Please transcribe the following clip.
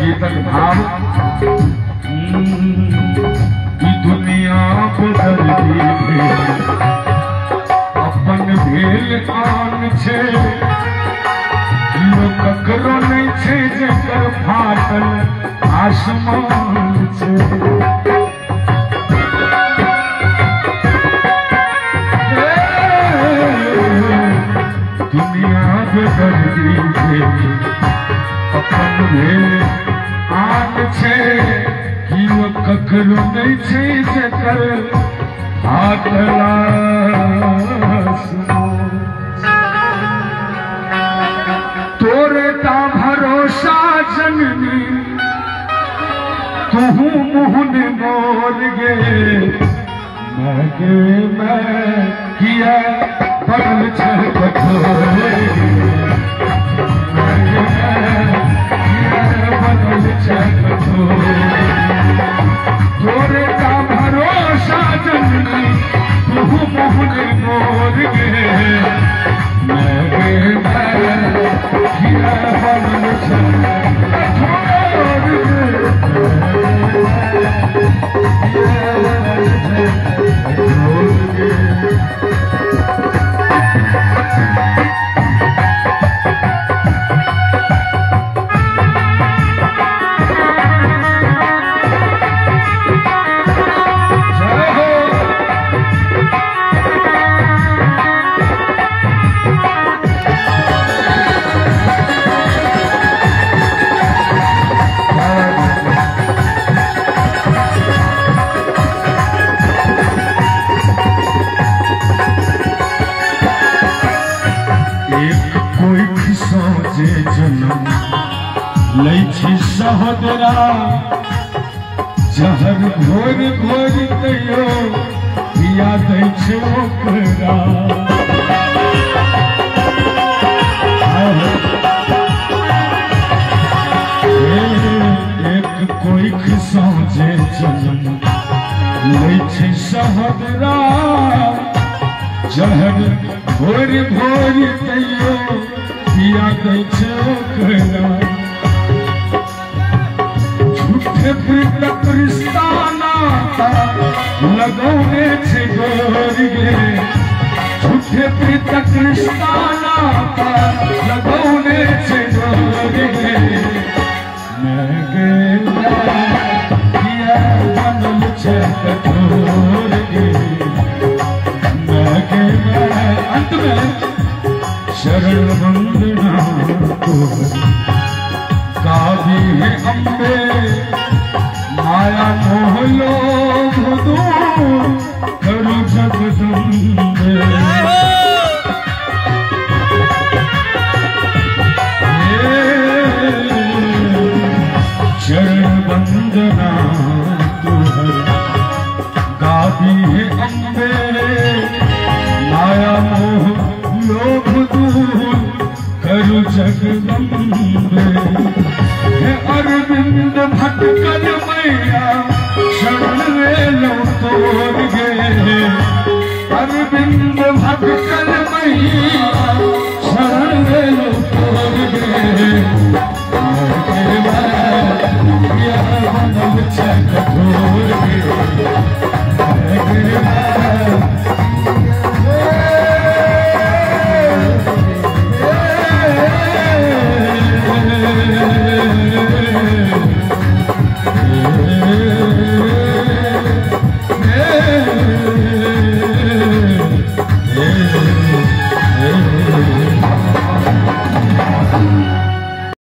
गीतक भाव दुनिया बदल दी अपन भेल आन छे ककरो नहीं छे जेकर फाटल आसमान छे दुनिया बदल दी अपन भेल आन छे ककरो नहीं छे जेकर फाटल तोरे ता भरोसा जननी तू मुहन बोल गे मैं किया बदल छल कठोर बदल छल कठोर तोरे ता भरोसा जननी तू मुहन बोल गे सहोदरा जहर घोर घोर दियो पिया दै छे ओकरा एक कोई खिस्सा जे जन्म लै छे सहोदरा जहर घोर घोर दियो पिया दै छे ओकरा तक रिश्ता नाता लगौने छे गोर गे झूठे तक रिश्ता नाता लगौने छे गोर गे मैं किया बनल छे कठोर गे मैं अंत में शरण वंदना काभी है अम्बे माया मोह लोभ दूर करू जगदम्बे चरण वंदना तुहर गादी है अम्बे माया मोह लोभ दूर करू जगदम्बे अरविंद भटकल मैया शरण लो तोड़ गे अरविंद भटकल मैया शरण लो तोड़ गे